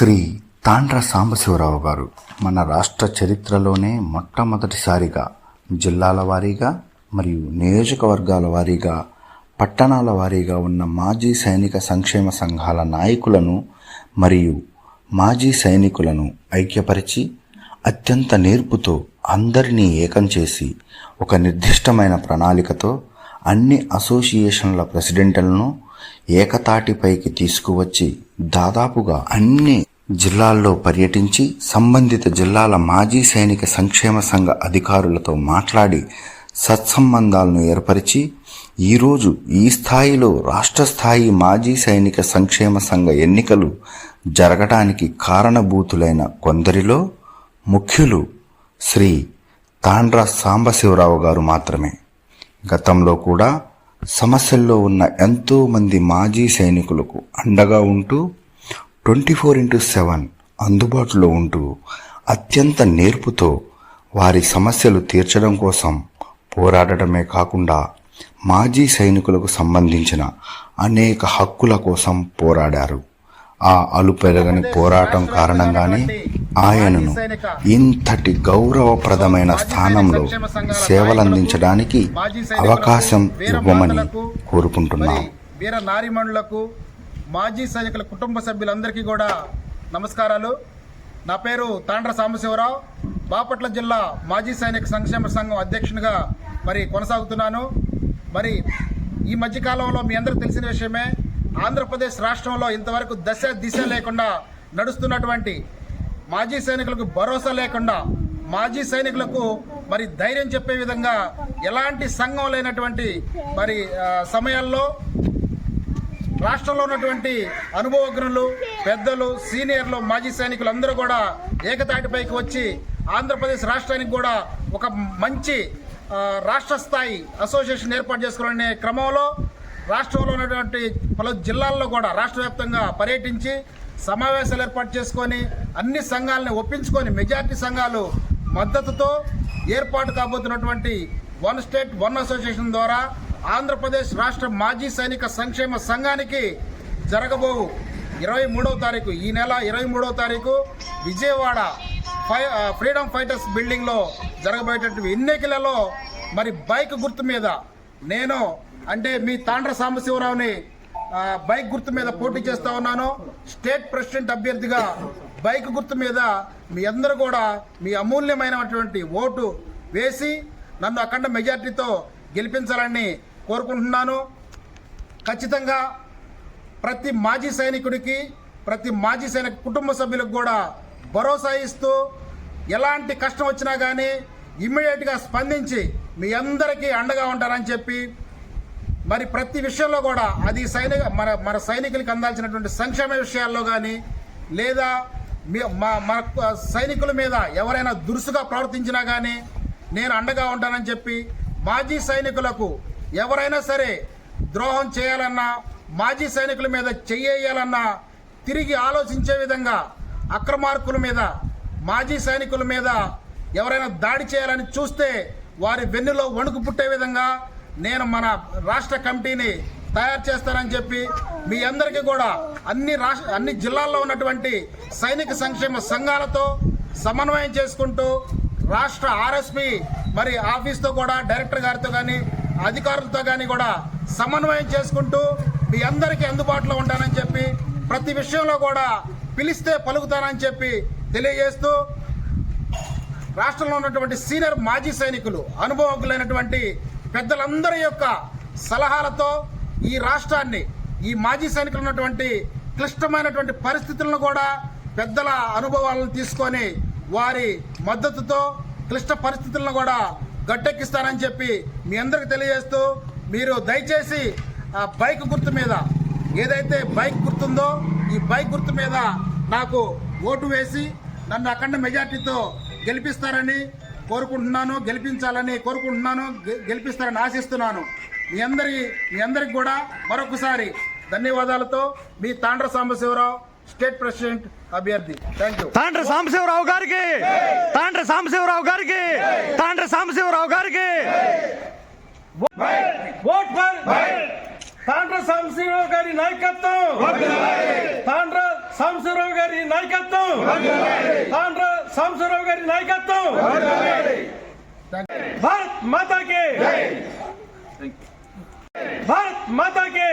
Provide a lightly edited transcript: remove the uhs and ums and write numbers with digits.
శ్రీ తాండ్ర సాంబశివరావు గారు మన రాష్ట్ర చరిత్రలోనే మొట్టమొదటిసారిగా జిల్లాల వారీగా మరియు నియోజకవర్గాల వారీగా పట్టణాల వారీగా ఉన్న మాజీ సైనిక సంక్షేమ సంఘాల నాయకులను మరియు మాజీ సైనికులను ఐక్యపరిచి అత్యంత నేర్పుతో అందరినీ ఏకం చేసి ఒక నిర్దిష్టమైన ప్రణాళికతో అన్ని అసోసియేషన్ల ప్రెసిడెంట్లను ఏకతాటిపైకి తీసుకువచ్చి దాదాపుగా అన్ని జిల్లాల్లో పర్యటించి సంబంధిత జిల్లాల మాజీ సైనిక సంక్షేమ సంఘ అధికారులతో మాట్లాడి సత్సంబంధాలను ఏర్పరిచి ఈరోజు ఈ స్థాయిలో రాష్ట్ర స్థాయి మాజీ సైనిక సంక్షేమ సంఘ ఎన్నికలు జరగడానికి కారణభూతులైన కొందరిలో ముఖ్యులు శ్రీ తాండ్ర సాంబశివరావు గారు మాత్రమే. గతంలో కూడా సమస్యల్లో ఉన్న ఎంతో మంది మాజీ సైనికులకు అండగా ఉంటూ 24/7 అందుబాటులో ఉంటూ అత్యంత నేర్పుతో వారి సమస్యలు తీర్చడం కోసం పోరాడటమే కాకుండా మాజీ సైనికులకు సంబంధించిన అనేక హక్కుల కోసం పోరాడారు. ఆ అలుపెరగని పోరాటం కారణంగానే ఆయనను ఇంతటి గౌరవప్రదమైన స్థానంలో సేవలందించడానికి అవకాశం ఇవ్వమని కోరుకుంటున్నాం. వీర నారీమణులకు మాజీ సైనికుల కుటుంబ సభ్యులందరికీ కూడా నమస్కారాలు. నా పేరు తాండ్ర సాంబశివరావు, బాపట్ల జిల్లా మాజీ సైనిక సంక్షేమ సంఘం అధ్యక్షునిగా కొనసాగుతున్నాను. మరి ఈ మధ్యకాలంలో మీ అందరూ తెలిసిన విషయమే, ఆంధ్రప్రదేశ్ రాష్ట్రంలో ఇంతవరకు దశ దిశ లేకుండా నడుస్తున్నటువంటి మాజీ సైనికులకు భరోసా లేకుండా, మాజీ సైనికులకు మరి ధైర్యం చెప్పే విధంగా ఎలాంటి సంఘం లేనటువంటి సమయాల్లో రాష్ట్రంలో ఉన్నటువంటి అనుభవజ్ఞులు, పెద్దలు, సీనియర్లు, మాజీ సైనికులు అందరూ కూడా ఏకతాటిపైకి వచ్చి ఆంధ్రప్రదేశ్ రాష్ట్రానికి కూడా ఒక మంచి రాష్ట్ర స్థాయి అసోసియేషన్ ఏర్పాటు చేసుకునే క్రమంలో రాష్ట్రంలో ఉన్నటువంటి పలు జిల్లాల్లో కూడా రాష్ట్ర వ్యాప్తంగా పర్యటించి సమావేశాలు ఏర్పాటు చేసుకొని అన్ని సంఘాలని ఒప్పించుకొని మెజార్టీ సంఘాలు మద్దతుతో ఏర్పాటు కాబోతున్నటువంటి వన్ స్టేట్ వన్ అసోసియేషన్ ద్వారా ఆంధ్రప్రదేశ్ రాష్ట్ర మాజీ సైనిక సంక్షేమ సంఘానికి జరగబో 23వ తారీఖు, ఈ నెల 23వ తారీఖు విజయవాడ ఫ్రీడమ్ ఫైటర్స్ బిల్డింగ్లో జరగబోయేటటువంటి ఎన్నికలలో మరి బైక్ గుర్తు మీద నేను అంటే మీ తాండ్ర సాంబశివరావుని బైక్ గుర్తు మీద పోటీ చేస్తా ఉన్నాను. స్టేట్ ప్రెసిడెంట్ అభ్యర్థిగా బైక్ గుర్తు మీద మీ అందరూ కూడా మీ అమూల్యమైనటువంటి ఓటు వేసి నన్ను అఖండ మెజార్టీతో గెలిపించాలని కోరుకుంటున్నాను. ఖచ్చితంగా ప్రతి మాజీ సైనికుడికి, ప్రతి మాజీ సైనిక కుటుంబ సభ్యులకు కూడా భరోసా ఇస్తూ ఎలాంటి కష్టం వచ్చినా కానీ ఇమ్మీడియట్గా స్పందించి మీ అందరికీ అండగా ఉంటారని చెప్పి మరి ప్రతి విషయంలో కూడా అది మన సైనికులకు అందాల్సినటువంటి సంక్షేమ విషయాల్లో కానీ లేదా మన సైనికుల మీద ఎవరైనా దురుసుగా ప్రవర్తించినా కానీ నేను అండగా ఉంటానని చెప్పి, మాజీ సైనికులకు ఎవరైనా సరే ద్రోహం చేయాలన్నా, మాజీ సైనికుల మీద చెయ్యాలన్నా తిరిగి ఆలోచించే విధంగా, అక్రమార్కుల మీద, మాజీ సైనికుల మీద ఎవరైనా దాడి చేయాలని చూస్తే వారి వెన్నులో వణుకు పుట్టే విధంగా నేను మన రాష్ట్ర కమిటీని తయారు చేస్తానని చెప్పి మీ అందరికీ కూడా అన్ని జిల్లాల్లో ఉన్నటువంటి సైనిక సంక్షేమ సంఘాలతో సమన్వయం చేసుకుంటూ రాష్ట్ర ఆర్ఎస్పీ మరి ఆఫీస్తో కూడా డైరెక్టర్ గారితో కానీ అధికారులతో కానీ కూడా సమన్వయం చేసుకుంటూ మీ అందరికీ అందుబాటులో ఉంటానని చెప్పి, ప్రతి విషయంలో కూడా పిలిస్తే పలుకుతానని చెప్పి తెలియజేస్తూ, రాష్ట్రంలో ఉన్నటువంటి సీనియర్ మాజీ సైనికులు, అనుభవజ్ఞులైనటువంటి పెద్దలందరి యొక్క సలహాలతో ఈ రాష్ట్రాన్ని, ఈ మాజీ సైనికులు ఉన్నటువంటి క్లిష్టమైనటువంటి పరిస్థితులను కూడా పెద్దల అనుభవాలను తీసుకొని వారి మద్దతుతో క్లిష్ట పరిస్థితులను కూడా గట్టెక్కిస్తానని చెప్పి మీ అందరికి తెలియజేస్తూ, మీరు దయచేసి ఆ బైక్ గుర్తు మీద, ఏదైతే బైక్ గుర్తుందో ఈ బైక్ గుర్తు మీద నాకు ఓటు వేసి నన్ను అఖండ మెజార్టీతో గెలిపిస్తారని కోరుకుంటున్నాను, గెలిపించాలని కోరుకుంటున్నాను, గెలిపిస్తారని ఆశిస్తున్నాను. మీ అందరికి కూడా మరొకసారి ధన్యవాదాలతో మీ తాండ్ర సాంబశివరావు, స్టేట్ ప్రెసిడెంట్ అభ్యర్థి. Thank you. తాండ్ర సాంబశివరావు గారికి, తాండ్ర సాంబశివరావు గారికి, తాండ్ర సాంబశివరావు గారికి ఓట్ ఫర్ తాండ్ర సాంబశివరావు గారి నాయకత్వం, తాండ్ర సాంబశివరావు గారి నాయకత్వం, తాండ్ర సాంబశివరావు గారి నాయకత్వం. భారత్ మాతాకి, భారత్ మాతాకి.